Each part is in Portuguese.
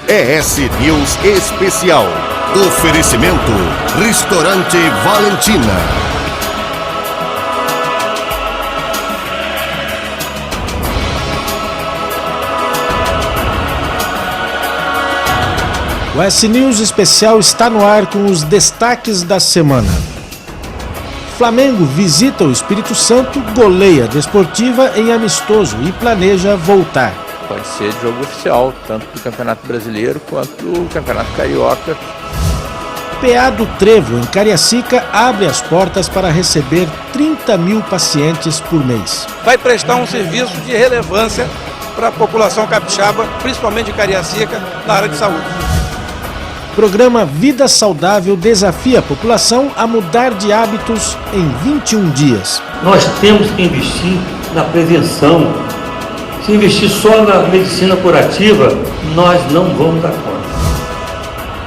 ES News Especial. Oferecimento Restaurante Valentina. O ES News Especial está no ar com os destaques da semana. Flamengo visita o Espírito Santo, goleia a Desportiva em amistoso e planeja voltar. Pode ser de jogo oficial, tanto do Campeonato Brasileiro quanto do Campeonato Carioca. PA do Trevo, em Cariacica, abre as portas para receber 30 mil pacientes por mês. Vai prestar um serviço de relevância para a população capixaba, principalmente de Cariacica, na área de saúde. Programa Vida Saudável desafia a população a mudar de hábitos em 21 dias. Nós temos que investir na prevenção. Se investir só na medicina curativa, nós não vamos dar conta.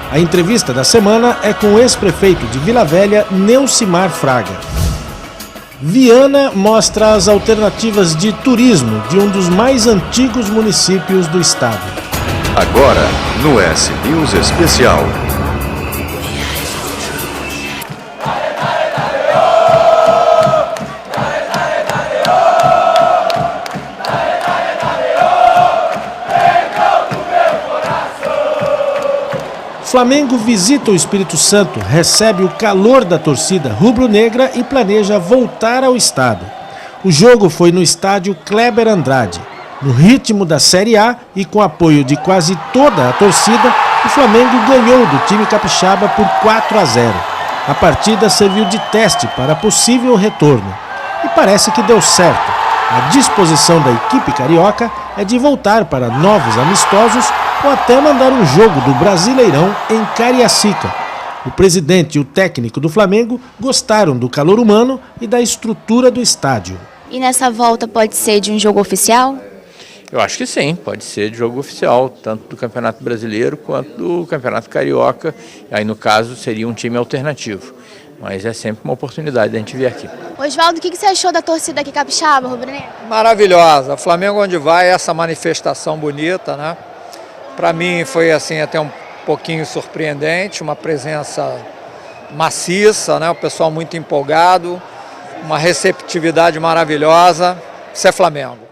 A entrevista da semana é com o ex-prefeito de Vila Velha, Neucimar Fraga. Viana mostra as alternativas de turismo de um dos mais antigos municípios do estado. Agora, no ES News Especial. Flamengo visita o Espírito Santo, recebe o calor da torcida rubro-negra e planeja voltar ao estado. O jogo foi no estádio Kleber Andrade. No ritmo da Série A e com apoio de quase toda a torcida, o Flamengo ganhou do time capixaba por 4-0. A partida serviu de teste para possível retorno. E parece que deu certo. A disposição da equipe carioca é de voltar para novos amistosos ou até mandar um jogo do Brasileirão em Cariacica. O presidente e o técnico do Flamengo gostaram do calor humano e da estrutura do estádio. E nessa volta pode ser de um jogo oficial? Eu acho que sim, pode ser de jogo oficial, tanto do Campeonato Brasileiro quanto do Campeonato Carioca. Aí, no caso, seria um time alternativo. Mas é sempre uma oportunidade de a gente vir aqui. Oswaldo, o que você achou da torcida aqui capixaba, rubro-negra? Maravilhosa. Flamengo onde vai, essa manifestação bonita, né? Para mim foi assim até um pouquinho surpreendente, uma presença maciça, né? O pessoal muito empolgado, uma receptividade maravilhosa. Isso é Flamengo.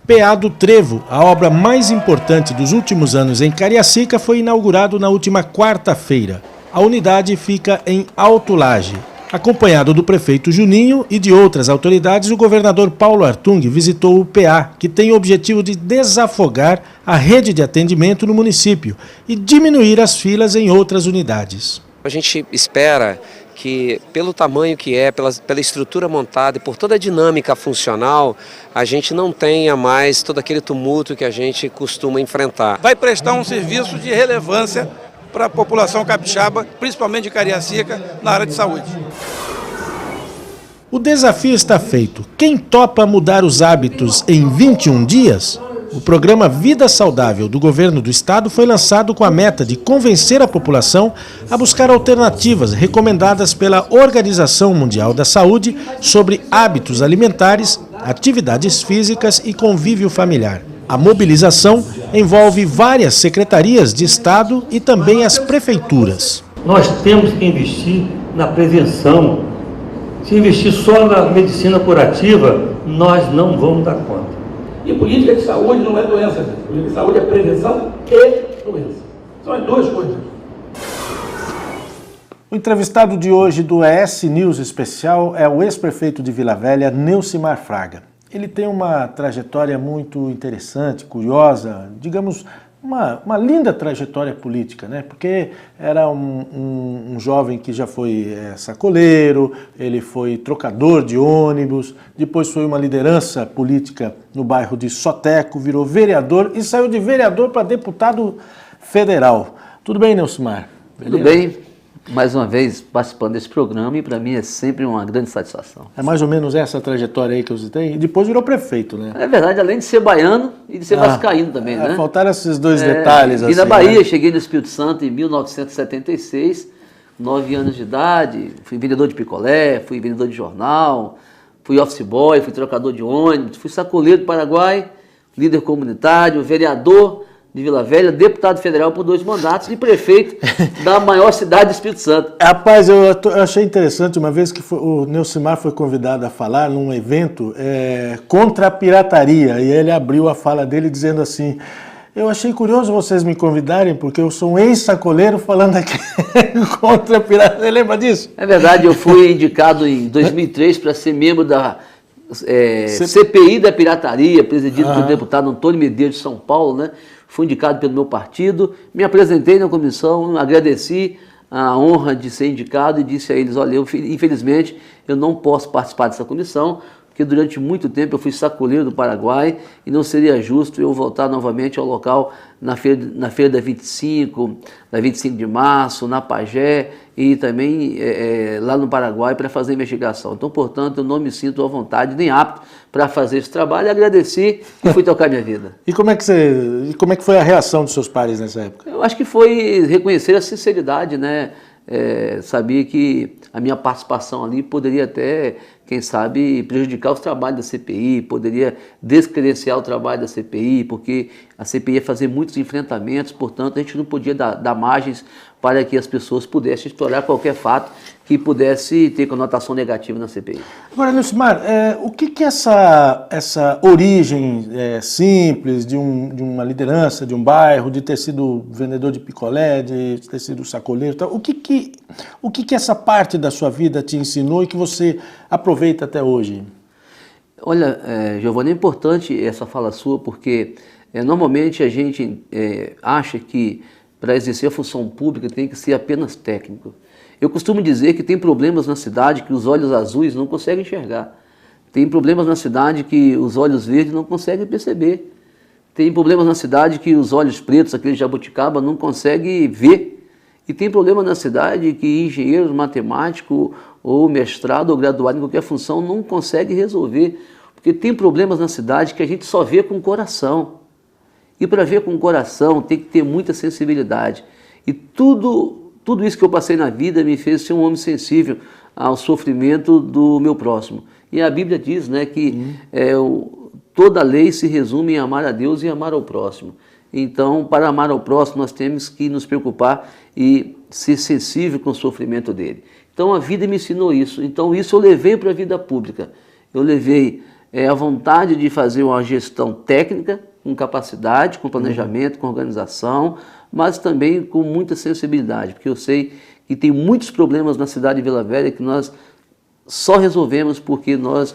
PA do Trevo, a obra mais importante dos últimos anos em Cariacica, foi inaugurado na última quarta-feira. A unidade fica em Alto Laje. Acompanhado do prefeito Juninho e de outras autoridades, o governador Paulo Artung visitou o PA, que tem o objetivo de desafogar a rede de atendimento no município e diminuir as filas em outras unidades. A gente espera que, pelo tamanho que é, pela estrutura montada e por toda a dinâmica funcional, a gente não tenha mais todo aquele tumulto que a gente costuma enfrentar. Vai prestar um serviço de relevância para a população capixaba, principalmente de Cariacica, na área de saúde. O desafio está feito. Quem topa mudar os hábitos em 21 dias? O programa Vida Saudável do governo do estado foi lançado com a meta de convencer a população a buscar alternativas recomendadas pela Organização Mundial da Saúde sobre hábitos alimentares, atividades físicas e convívio familiar. A mobilização envolve várias secretarias de estado e também as prefeituras. Nós temos que investir na prevenção. Se investir só na medicina curativa, nós não vamos dar conta. E política de saúde não é doença. Política de saúde é prevenção e doença. São as duas coisas. O entrevistado de hoje do ES News Especial é o ex-prefeito de Vila Velha, Neucimar Fraga. Ele tem uma trajetória muito interessante, curiosa, digamos, uma linda trajetória política, né? Porque era um jovem que já foi sacoleiro, ele foi trocador de ônibus, depois foi uma liderança política no bairro de Soteco, virou vereador e saiu de vereador para deputado federal. Tudo bem, Neucimar? Tudo bem. Mais uma vez participando desse programa e para mim é sempre uma grande satisfação. É mais ou menos essa trajetória aí que você tem? E depois virou prefeito, né? É verdade, além de ser baiano e de ser vascaíno também, né? Faltaram esses dois detalhes. E na Bahia, cheguei no Espírito Santo em 1976, 9 anos de idade, fui vendedor de picolé, fui vendedor de jornal, fui office boy, fui trocador de ônibus, fui sacoleiro do Paraguai, líder comunitário, vereador de Vila Velha, deputado federal por 2 mandatos e prefeito da maior cidade do Espírito Santo. Rapaz, eu achei interessante uma vez que o Neucimar foi convidado a falar num evento contra a pirataria, e ele abriu a fala dele dizendo assim: eu achei curioso vocês me convidarem, porque eu sou um ex-sacoleiro falando aqui contra a pirataria. Você lembra disso? É verdade, eu fui indicado em 2003 para ser membro da CPI da pirataria, presidido pelo deputado Antônio Medeiros de São Paulo, né? Fui indicado pelo meu partido, me apresentei na comissão, agradeci a honra de ser indicado e disse a eles: olha, infelizmente eu não posso participar dessa comissão, porque durante muito tempo eu fui sacoleiro do Paraguai e não seria justo eu voltar novamente ao local na feira da 25 de março, na Pagé e também lá no Paraguai para fazer investigação. Então, portanto, eu não me sinto à vontade nem apto para fazer esse trabalho. Agradeci e fui tocar minha vida. E como é que foi a reação dos seus pares nessa época? Eu acho que foi reconhecer a sinceridade, né? Sabia que a minha participação ali poderia até, quem sabe, prejudicar os trabalhos da CPI, poderia descredenciar o trabalho da CPI, porque a CPI ia fazer muitos enfrentamentos, portanto a gente não podia dar margens para que as pessoas pudessem explorar qualquer fato que pudesse ter conotação negativa na CPI. Agora, Neucimar, o que essa origem simples de uma liderança, de um bairro, de ter sido vendedor de picolé, de ter sido sacoleiro, tal, o que essa parte da sua vida te ensinou e que você aproveita até hoje? Olha, Giovanni, é importante essa fala sua, porque normalmente a gente acha que para exercer a função pública tem que ser apenas técnico. Eu costumo dizer que tem problemas na cidade que os olhos azuis não conseguem enxergar. Tem problemas na cidade que os olhos verdes não conseguem perceber. Tem problemas na cidade que os olhos pretos, aquele jabuticaba, não conseguem ver. E tem problema na cidade que engenheiro, matemático, ou mestrado ou graduado em qualquer função não consegue resolver. Porque tem problemas na cidade que a gente só vê com o coração. E para ver com o coração tem que ter muita sensibilidade. E tudo isso que eu passei na vida me fez ser um homem sensível ao sofrimento do meu próximo. E a Bíblia diz, né, que toda lei se resume em amar a Deus e amar ao próximo. Então, para amar ao próximo, nós temos que nos preocupar e ser sensível com o sofrimento dele. Então, a vida me ensinou isso. Então, isso eu levei para a vida pública. Eu levei a vontade de fazer uma gestão técnica, com capacidade, com planejamento, com organização, mas também com muita sensibilidade, porque eu sei que tem muitos problemas na cidade de Vila Velha que nós só resolvemos porque nós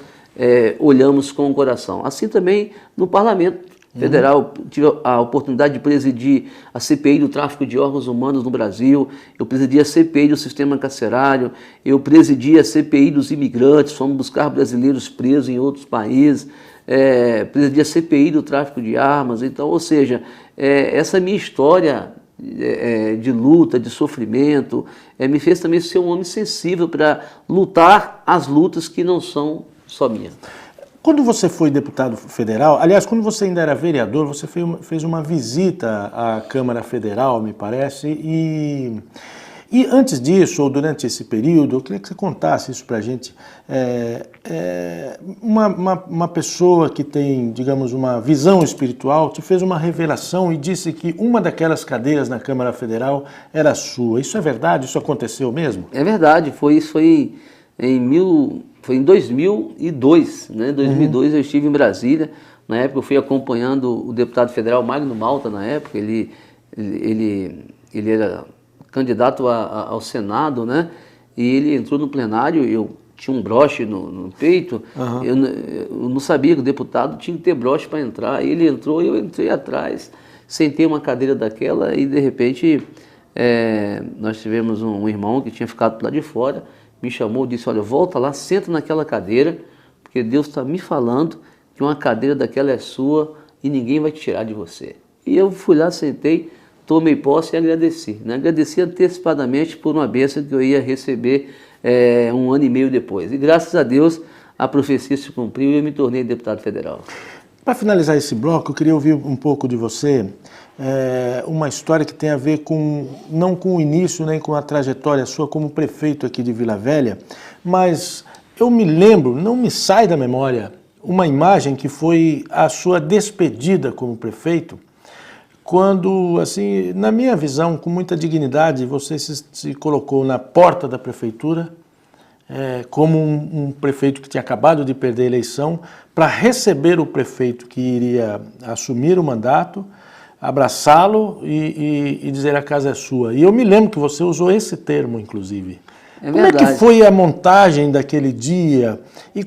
olhamos com o coração. Assim também no Parlamento Federal, tive a oportunidade de presidir a CPI do tráfico de órgãos humanos no Brasil, eu presidi a CPI do sistema carcerário, eu presidi a CPI dos imigrantes, fomos buscar brasileiros presos em outros países, presidi a CPI do tráfico de armas. Então, ou seja, essa minha história de luta, de sofrimento, me fez também ser um homem sensível para lutar as lutas que não são só minhas. Quando você foi deputado federal, aliás, quando você ainda era vereador, você fez uma visita à Câmara Federal, me parece, e antes disso, ou durante esse período, eu queria que você contasse isso para a gente. Uma pessoa que tem, digamos, uma visão espiritual te fez uma revelação e disse que uma daquelas cadeiras na Câmara Federal era sua. Isso é verdade? Isso aconteceu mesmo? É verdade, isso foi em 2002, né? Em 2002 eu estive em Brasília, na época eu fui acompanhando o deputado federal Magno Malta, na época, ele era candidato ao Senado, né? E ele entrou no plenário, eu tinha um broche no peito, eu não sabia que o deputado tinha que ter broche para entrar, ele entrou e eu entrei atrás, sentei uma cadeira daquela e de repente nós tivemos um irmão que tinha ficado lá de fora, me chamou e disse: olha, volta lá, senta naquela cadeira, porque Deus está me falando que uma cadeira daquela é sua e ninguém vai te tirar de você. E eu fui lá, sentei, tomei posse e agradeci. Né? Agradeci antecipadamente por uma bênção que eu ia receber 1 ano e meio depois. E graças a Deus a profecia se cumpriu e eu me tornei deputado federal. Para finalizar esse bloco, eu queria ouvir um pouco de você, uma história que tem a ver não com o início, nem com a trajetória sua como prefeito aqui de Vila Velha, mas eu me lembro, não me sai da memória, uma imagem que foi a sua despedida como prefeito, quando, assim, na minha visão, com muita dignidade, você se colocou na porta da prefeitura, como um prefeito que tinha acabado de perder a eleição, para receber o prefeito que iria assumir o mandato, abraçá-lo e dizer: a casa é sua. E eu me lembro que você usou esse termo, inclusive. Como é que foi a montagem daquele dia? E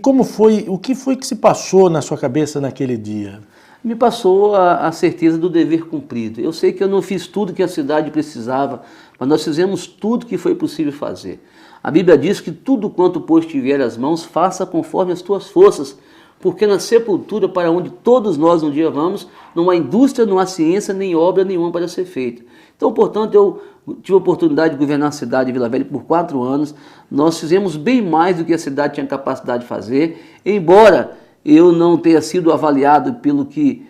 o que foi que se passou na sua cabeça naquele dia? Me passou a certeza do dever cumprido. Eu sei que eu não fiz tudo que a cidade precisava, mas nós fizemos tudo que foi possível fazer. A Bíblia diz que tudo quanto pois tiver as mãos, faça conforme as tuas forças, porque na sepultura para onde todos nós um dia vamos, não há indústria, não há ciência, nem obra nenhuma para ser feita. Então, portanto, eu tive a oportunidade de governar a cidade de Vila Velha por 4 anos. Nós fizemos bem mais do que a cidade tinha capacidade de fazer, embora eu não tenha sido avaliado pelo que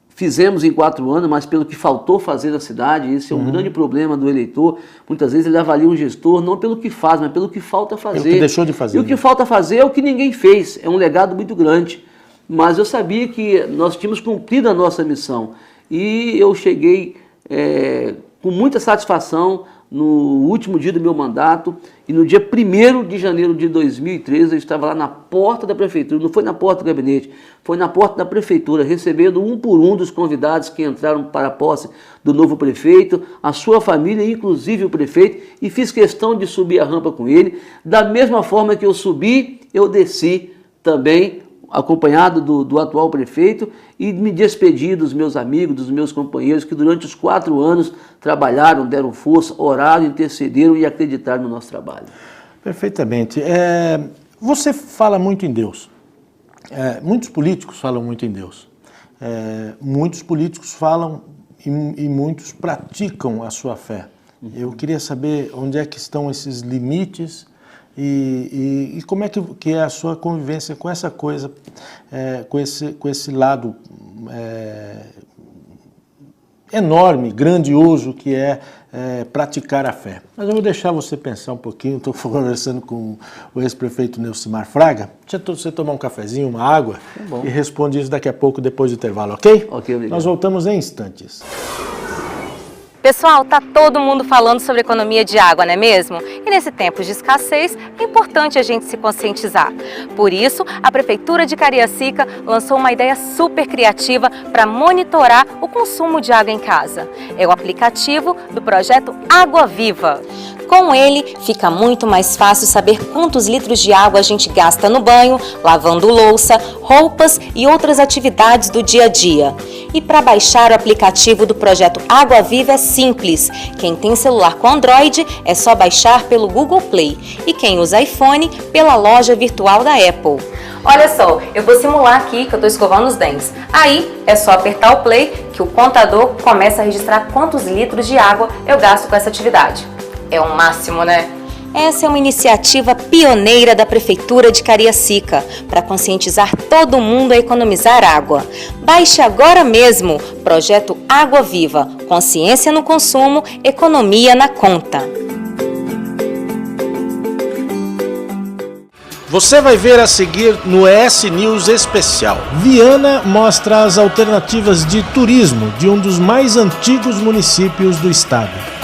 fizemos em 4 anos, mas pelo que faltou fazer na cidade. Esse é um grande problema do eleitor. Muitas vezes ele avalia um gestor não pelo que faz, mas pelo que falta fazer. Pelo que deixou de fazer. E o que falta fazer é o que ninguém fez. É um legado muito grande. Mas eu sabia que nós tínhamos cumprido a nossa missão. E eu cheguei com muita satisfação no último dia do meu mandato, e no dia 1º de janeiro de 2013 eu estava lá na porta da prefeitura, não foi na porta do gabinete, foi na porta da prefeitura, recebendo um por um dos convidados que entraram para a posse do novo prefeito, a sua família, inclusive o prefeito, e fiz questão de subir a rampa com ele. Da mesma forma que eu subi, eu desci também, acompanhado do atual prefeito, e me despedi dos meus amigos, dos meus companheiros que durante os 4 anos trabalharam, deram força, oraram, intercederam e acreditaram no nosso trabalho. Perfeitamente. Você fala muito em Deus. Muitos políticos falam muito em Deus. Muitos políticos falam e muitos praticam a sua fé. Eu queria saber onde é que estão esses limites e como é que é a sua convivência com essa coisa, com esse lado enorme, grandioso que é praticar a fé. Mas eu vou deixar você pensar um pouquinho. Estou conversando com o ex-prefeito Neucimar Fraga. Deixa você tomar um cafezinho, uma água, e responde isso daqui a pouco, depois do intervalo, ok? Ok, obrigado. Nós voltamos em instantes. Pessoal, tá todo mundo falando sobre economia de água, não é mesmo? E nesse tempo de escassez, é importante a gente se conscientizar. Por isso, a Prefeitura de Cariacica lançou uma ideia super criativa para monitorar o consumo de água em casa. É o aplicativo do projeto Água Viva. Com ele, fica muito mais fácil saber quantos litros de água a gente gasta no banho, lavando louça, roupas e outras atividades do dia a dia. E para baixar o aplicativo do projeto Água Viva é simples. Quem tem celular com Android é só baixar pelo Google Play e quem usa iPhone pela loja virtual da Apple. Olha só, eu vou simular aqui que eu estou escovando os dentes. Aí é só apertar o play que o contador começa a registrar quantos litros de água eu gasto com essa atividade. É o máximo, né? Essa é uma iniciativa pioneira da Prefeitura de Cariacica para conscientizar todo mundo a economizar água. Baixe agora mesmo Projeto Água Viva. Consciência no consumo, economia na conta. Você vai ver a seguir no ES News Especial. Viana mostra as alternativas de turismo de um dos mais antigos municípios do estado.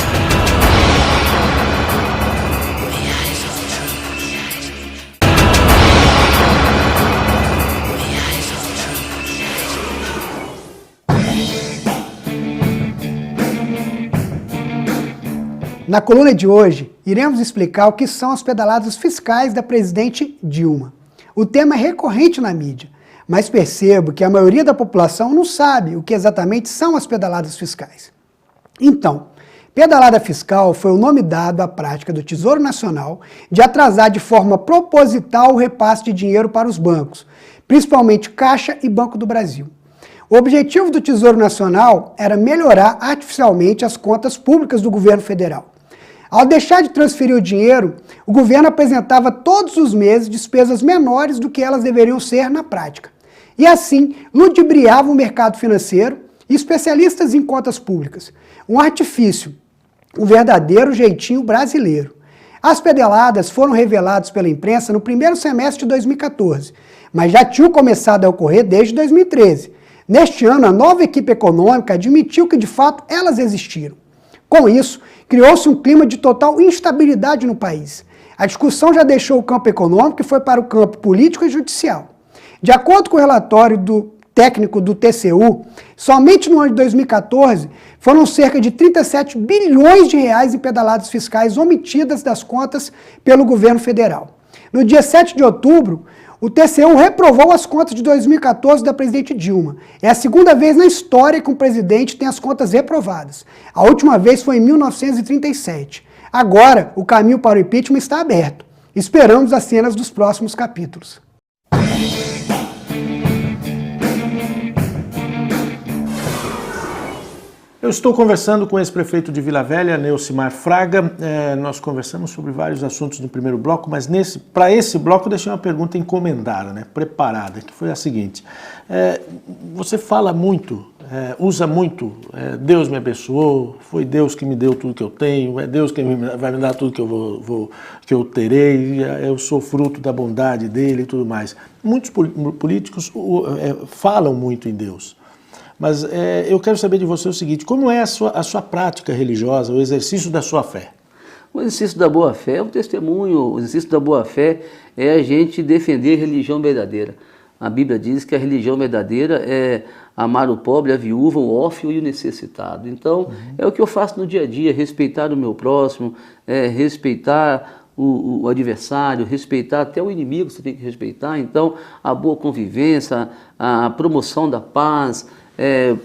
Na coluna de hoje, iremos explicar o que são as pedaladas fiscais da presidente Dilma. O tema é recorrente na mídia, mas percebo que a maioria da população não sabe o que exatamente são as pedaladas fiscais. Então, pedalada fiscal foi o nome dado à prática do Tesouro Nacional de atrasar de forma proposital o repasse de dinheiro para os bancos, principalmente Caixa e Banco do Brasil. O objetivo do Tesouro Nacional era melhorar artificialmente as contas públicas do governo federal. Ao deixar de transferir o dinheiro, o governo apresentava todos os meses despesas menores do que elas deveriam ser na prática. E assim, ludibriava o mercado financeiro e especialistas em contas públicas. Um artifício, um verdadeiro jeitinho brasileiro. As pedaladas foram reveladas pela imprensa no primeiro semestre de 2014, mas já tinham começado a ocorrer desde 2013. Neste ano, a nova equipe econômica admitiu que, de fato, elas existiram. Com isso, criou-se um clima de total instabilidade no país. A discussão já deixou o campo econômico e foi para o campo político e judicial. De acordo com o relatório do técnico do TCU, somente no ano de 2014 foram cerca de 37 bilhões de reais em pedaladas fiscais omitidas das contas pelo governo federal. No dia 7 de outubro, o TCU reprovou as contas de 2014 da presidente Dilma. É a segunda vez na história que um presidente tem as contas reprovadas. A última vez foi em 1937. Agora, o caminho para o impeachment está aberto. Esperamos as cenas dos próximos capítulos. Eu estou conversando com o ex-prefeito de Vila Velha, Neucimar Fraga. Nós conversamos sobre vários assuntos no primeiro bloco, mas para esse bloco eu deixei uma pergunta encomendada, né, preparada, que foi a seguinte. Você fala muito, usa muito, Deus me abençoou, foi Deus que me deu tudo que eu tenho, é Deus que vai me dar tudo que eu terei, eu sou fruto da bondade dele e tudo mais. Muitos políticos falam muito em Deus. Mas eu quero saber de você o seguinte, como é a sua prática religiosa, o exercício da sua fé? O exercício da boa-fé é um testemunho, o exercício da boa-fé é a gente defender a religião verdadeira. A Bíblia diz que a religião verdadeira é amar o pobre, a viúva, o órfão e o necessitado. Então, é o que eu faço no dia a dia, respeitar o meu próximo, respeitar o adversário, respeitar até o inimigo, você tem que respeitar. Então, a boa convivência, a promoção da paz,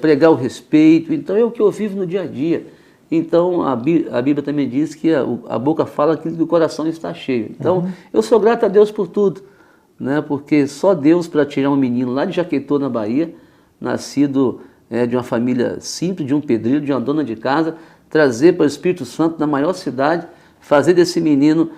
pregar o respeito, então é o que eu vivo no dia a dia. Então a Bíblia também diz que a boca fala aquilo que o coração está cheio. Então eu sou grato a Deus por tudo, né? Porque só Deus para tirar um menino lá de Jaquetô, na Bahia, nascido de uma família simples, de um pedreiro, de uma dona de casa, trazer para o Espírito Santo na maior cidade, fazer desse menino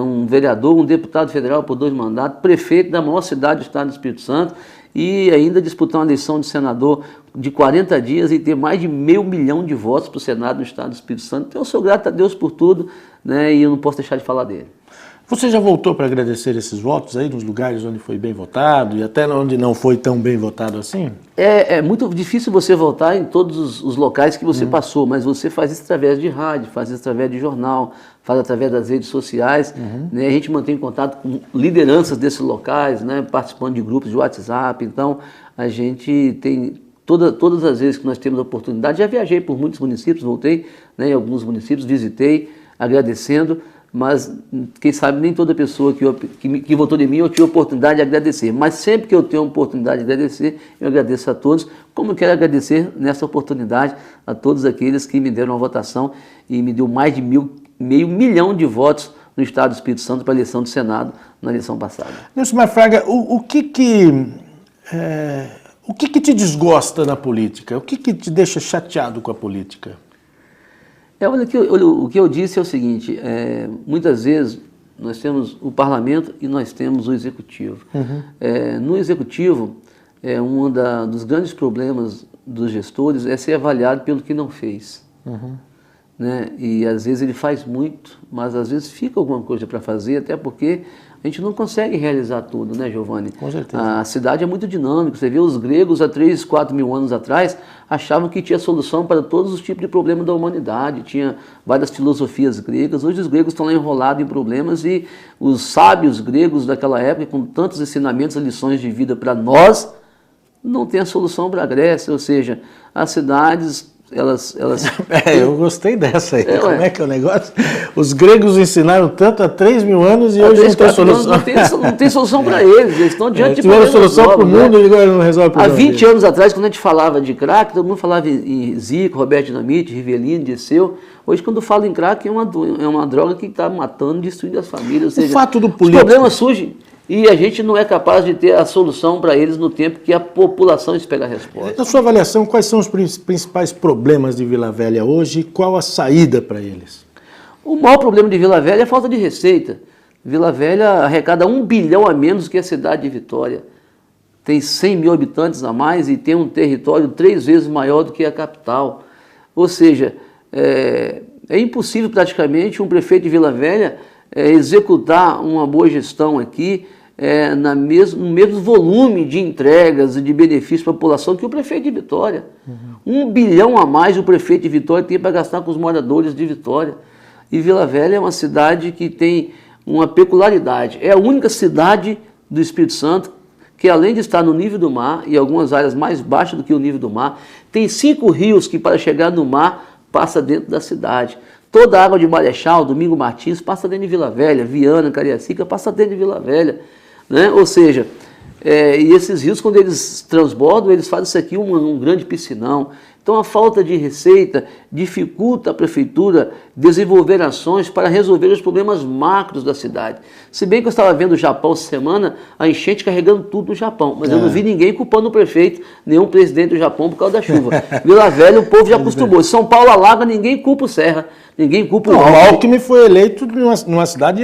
um vereador, um deputado federal por 2 mandatos, prefeito da maior cidade do estado do Espírito Santo, e ainda disputar uma eleição de senador de 40 dias e ter mais de 500 mil de votos para o Senado no estado do Espírito Santo. Então eu sou grato a Deus por tudo, né, e eu não posso deixar de falar dele. Você já voltou para agradecer esses votos aí, nos lugares onde foi bem votado e até onde não foi tão bem votado assim? É muito difícil você votar em todos os locais que você passou, mas você faz isso através de rádio, faz isso através de jornal, faz através das redes sociais, né? A gente mantém contato com lideranças desses locais, né? Participando de grupos de WhatsApp. Então a gente tem todas as vezes que nós temos a oportunidade, já viajei por muitos municípios, voltei, né, em alguns municípios, visitei, agradecendo, mas quem sabe nem toda pessoa que votou em mim eu tive a oportunidade de agradecer, mas sempre que eu tenho a oportunidade de agradecer, eu agradeço a todos, como eu quero agradecer nessa oportunidade a todos aqueles que me deram a votação e me deu mais de 500 mil de votos no estado do Espírito Santo para a eleição do Senado na eleição passada. Neucimar Fraga, o que te desgosta na política? O que te deixa chateado com a política? O que eu disse é o seguinte, muitas vezes nós temos o parlamento e nós temos o executivo. No executivo, um dos grandes problemas dos gestores é ser avaliado pelo que não fez. Né? E às vezes ele faz muito, mas às vezes fica alguma coisa para fazer, até porque a gente não consegue realizar tudo, né, Giovanni? Com certeza. A cidade é muito dinâmica. Você vê os gregos há 3, 4 mil anos atrás achavam que tinha solução para todos os tipos de problemas da humanidade, tinha várias filosofias gregas. Hoje os gregos estão lá enrolados em problemas e os sábios gregos daquela época, com tantos ensinamentos e lições de vida para nós, não tem a solução para a Grécia, ou seja, as cidades... eu gostei dessa aí. Como é que é o negócio? Os gregos ensinaram tanto há 3 mil anos e hoje não tem solução. Não tem solução para eles estão diante de problemas. Tiveram solução para o mundo e agora não resolve o problema. Há 20 anos atrás, quando a gente falava de crack, todo mundo falava em Zico, Roberto Dinamite, Rivelino, Dirceu. Hoje, quando fala em crack, é uma droga que está matando, destruindo as famílias. Ou seja, o fato do político... Os problemas surgem e a gente não é capaz de ter a solução para eles no tempo que a população espera a resposta. Na sua avaliação, quais são os principais problemas de Vila Velha hoje e qual a saída para eles? O maior problema de Vila Velha é a falta de receita. Vila Velha arrecada 1 bilhão a menos que a cidade de Vitória. Tem 100 mil habitantes a mais e tem um território 3 vezes maior do que a capital. Ou seja, é impossível praticamente um prefeito de Vila Velha executar uma boa gestão aqui, no mesmo volume de entregas e de benefícios para a população que o prefeito de Vitória. 1 bilhão a mais o prefeito de Vitória tem para gastar com os moradores de Vitória. E Vila Velha é uma cidade que tem uma peculiaridade. É a única cidade do Espírito Santo que, além de estar no nível do mar e algumas áreas mais baixas do que o nível do mar, tem 5 rios que, para chegar no mar, passa dentro da cidade. Toda a água de Marechal, Domingo Martins, passa dentro de Vila Velha, Viana, Cariacica, passa dentro de Vila Velha. Né? Ou seja, e esses rios, quando eles transbordam, eles fazem isso aqui um grande piscinão. Então a falta de receita dificulta a prefeitura desenvolver ações para resolver os problemas macros da cidade. Se bem que eu estava vendo o Japão essa semana, a enchente carregando tudo no Japão, mas eu não vi ninguém culpando o prefeito, nenhum presidente do Japão por causa da chuva. Vila Velha, o povo já acostumou. São Paulo alaga, ninguém culpa o Serra, ninguém culpa o O Alckmin foi eleito numa cidade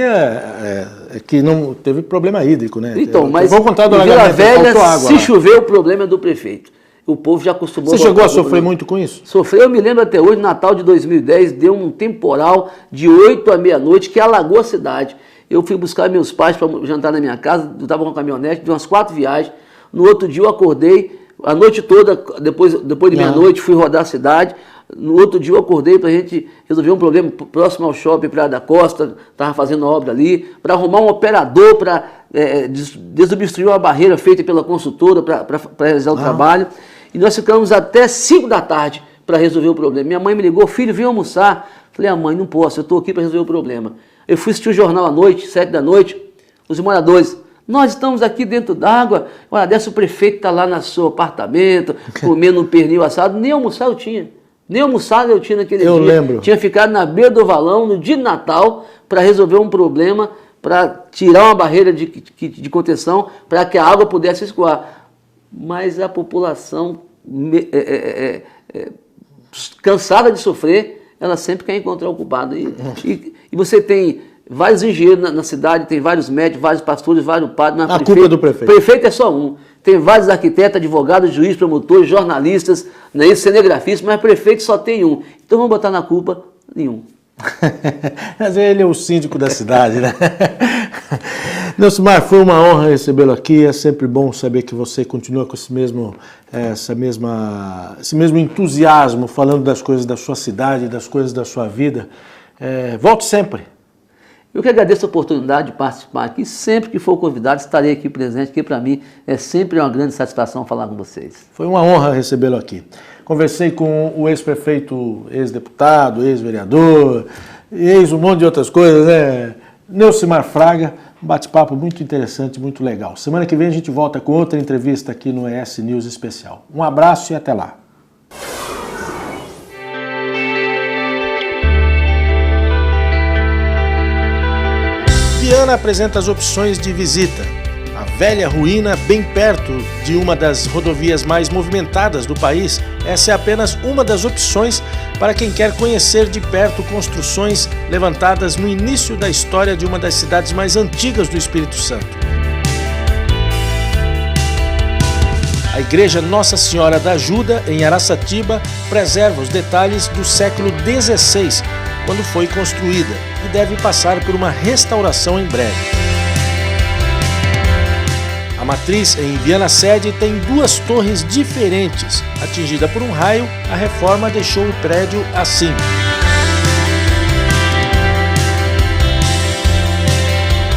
que não teve problema hídrico, né? Então, mas vou contar do Vila Velha, se chover, o problema é do prefeito. O povo já acostumou. Você chegou a sofrer muito com isso? Sofreu, eu me lembro até hoje, Natal de 2010, deu um temporal de 8 à meia-noite que alagou a cidade. Eu fui buscar meus pais para jantar na minha casa, eu estava com a caminhonete, de umas 4 viagens. No outro dia eu acordei, a noite toda, depois de meia-noite, fui rodar a cidade. No outro dia eu acordei para a gente resolver um problema próximo ao shopping Praia da Costa, estava fazendo obra ali, para arrumar um operador para desobstruir uma barreira feita pela consultora para realizar o trabalho. E nós ficamos até 5 da tarde para resolver o problema. Minha mãe me ligou, filho, vem almoçar. Falei, mãe, não posso, eu estou aqui para resolver o problema. Eu fui assistir o jornal à noite, 7 da noite, os moradores, nós estamos aqui dentro d'água, olha, dessa o prefeito está lá no seu apartamento, comendo um pernil assado, nem almoçar eu tinha. Nem almoçado eu tinha naquele dia. Eu lembro. Tinha ficado na beira do valão, no dia de Natal, para resolver um problema, para tirar uma barreira de contenção, para que a água pudesse escoar. Mas a população, cansada de sofrer, ela sempre quer encontrar o culpado. E você tem vários engenheiros na cidade, tem vários médicos, vários pastores, vários padres. A culpa é do prefeito. Prefeito é só um. Tem vários arquitetos, advogados, juízes, promotores, jornalistas, cinegrafistas, mas prefeito só tem um. Então vamos botar na culpa nenhum. Mas ele é o síndico da cidade, né? Neucimar, foi uma honra recebê-lo aqui. É sempre bom saber que você continua com esse mesmo entusiasmo, falando das coisas da sua cidade, das coisas da sua vida. Volte sempre. Eu que agradeço a oportunidade de participar aqui. Sempre que for convidado, estarei aqui presente, que para mim é sempre uma grande satisfação falar com vocês. Foi uma honra recebê-lo aqui. Conversei com o ex-prefeito, ex-deputado, ex-vereador, um monte de outras coisas, né? Neucimar Fraga, um bate-papo muito interessante, muito legal. Semana que vem a gente volta com outra entrevista aqui no ES News Especial. Um abraço e até lá. Viana apresenta as opções de visita. A velha ruína, bem perto de uma das rodovias mais movimentadas do país, essa é apenas uma das opções para quem quer conhecer de perto construções levantadas no início da história de uma das cidades mais antigas do Espírito Santo. A Igreja Nossa Senhora da Ajuda, em Araçatiba, preserva os detalhes do século XVI, quando foi construída, e deve passar por uma restauração em breve. A matriz em Viana Sede tem 2 torres diferentes. Atingida por um raio, a reforma deixou o prédio assim.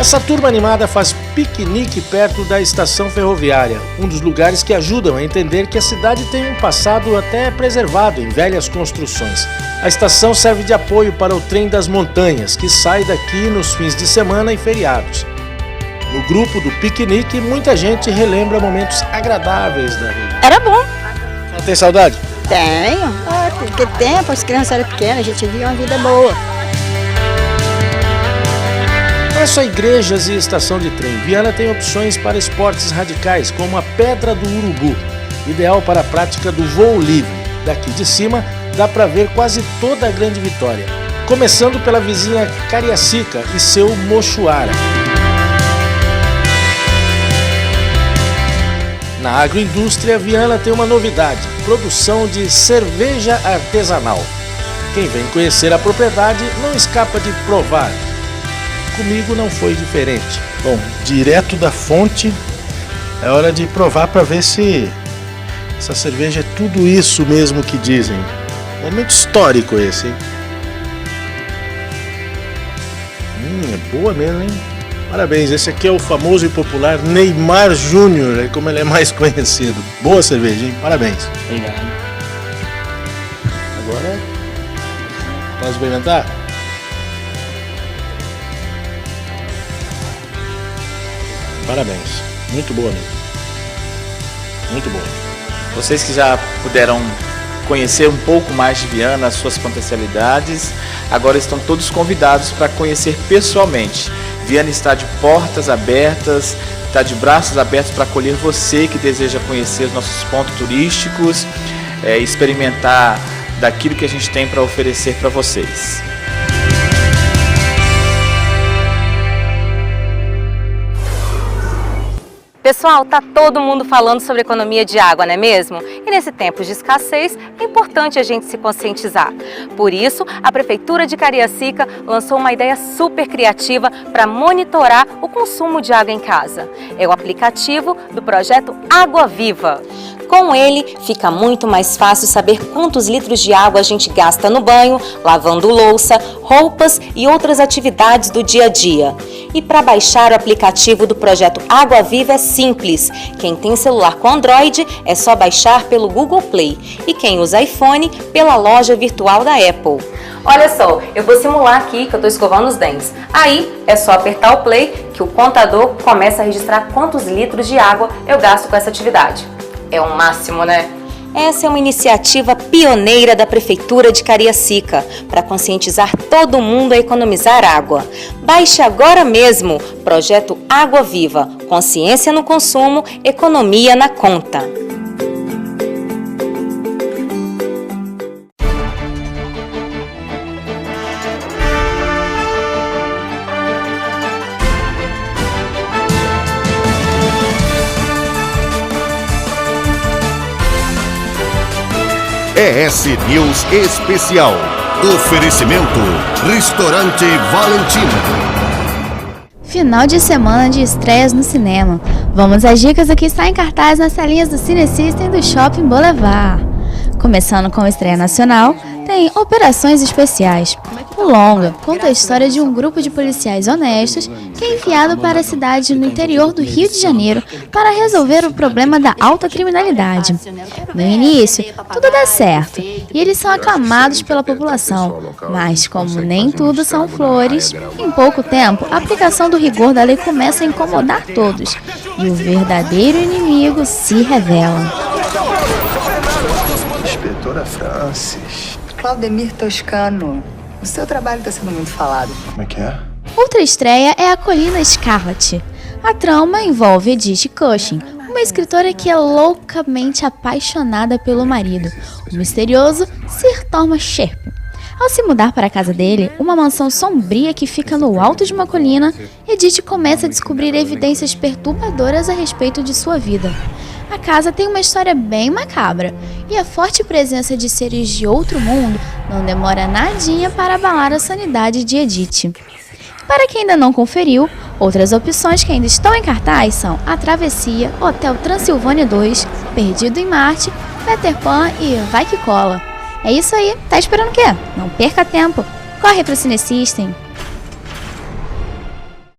Essa turma animada faz piquenique perto da estação ferroviária, um dos lugares que ajudam a entender que a cidade tem um passado até preservado em velhas construções. A estação serve de apoio para o trem das montanhas, que sai daqui nos fins de semana e feriados. No grupo do piquenique, muita gente relembra momentos agradáveis da vida. Era bom. Não tem saudade? Tenho. Naquele tempo, as crianças eram pequenas, a gente via uma vida boa. Não é só igrejas e estação de trem. Viana tem opções para esportes radicais, como a Pedra do Urubu, ideal para a prática do voo livre. Daqui de cima, dá para ver quase toda a Grande Vitória, começando pela vizinha Cariacica e seu Mochuara. Na agroindústria, Viana tem uma novidade: produção de cerveja artesanal. Quem vem conhecer a propriedade não escapa de provar. comigo não foi diferente. Bom, direto da fonte, é hora de provar para ver se essa cerveja é tudo isso mesmo que dizem. Momento histórico esse, hein? É boa mesmo, hein? Parabéns, esse aqui é o famoso e popular Neymar Júnior, como ele é mais conhecido. Boa cerveja, hein? Parabéns. Obrigado. Agora, posso experimentar? Parabéns, muito boa mesmo. Muito boa. Vocês que já puderam conhecer um pouco mais de Viana, as suas potencialidades, agora estão todos convidados para conhecer pessoalmente. Viana está de portas abertas, está de braços abertos para acolher você que deseja conhecer os nossos pontos turísticos, experimentar daquilo que a gente tem para oferecer para vocês. Pessoal, tá todo mundo falando sobre economia de água, não é mesmo? E nesse tempo de escassez, é importante a gente se conscientizar. Por isso, a Prefeitura de Cariacica lançou uma ideia super criativa para monitorar o consumo de água em casa. É o aplicativo do projeto Água Viva. Com ele, fica muito mais fácil saber quantos litros de água a gente gasta no banho, lavando louça, roupas e outras atividades do dia a dia. E para baixar o aplicativo do projeto Água Viva é simples. Quem tem celular com Android é só baixar pelo Google Play e quem usa iPhone pela loja virtual da Apple. Olha só, eu vou simular aqui que eu estou escovando os dentes. Aí é só apertar o play que o contador começa a registrar quantos litros de água eu gasto com essa atividade. É o máximo, né? Essa é uma iniciativa pioneira da Prefeitura de Cariacica para conscientizar todo mundo a economizar água. Baixe agora mesmo Projeto Água Viva. Consciência no consumo, economia na conta. ES News Especial. Oferecimento Restaurante Valentina. Final de semana de estreias no cinema. Vamos às dicas do que está em cartaz nas telinhas do Cine System do Shopping Boulevard. Começando com a estreia nacional, tem Operações Especiais. O longa conta a história de um grupo de policiais honestos que é enviado para a cidade no interior do Rio de Janeiro para resolver o problema da alta criminalidade. No início, tudo dá certo e eles são aclamados pela população, mas como nem tudo são flores, em pouco tempo a aplicação do rigor da lei começa a incomodar todos e o verdadeiro inimigo se revela. Inspetora Francis. Claudemir Toscano. O seu trabalho está sendo muito falado. Como é que é? Outra estreia é A Colina Scarlet. A trama envolve Edith Cushing, uma escritora que é loucamente apaixonada pelo marido, o misterioso Sir Thomas Sharpe. Ao se mudar para a casa dele, uma mansão sombria que fica no alto de uma colina, Edith começa a descobrir evidências perturbadoras a respeito de sua vida. A casa tem uma história bem macabra, e a forte presença de seres de outro mundo não demora nadinha para abalar a sanidade de Edith. Para quem ainda não conferiu, outras opções que ainda estão em cartaz são A Travessia, Hotel Transilvânia 2, Perdido em Marte, Peter Pan e Vai Que Cola. É isso aí, tá esperando o quê? Não perca tempo, corre pro Cine System!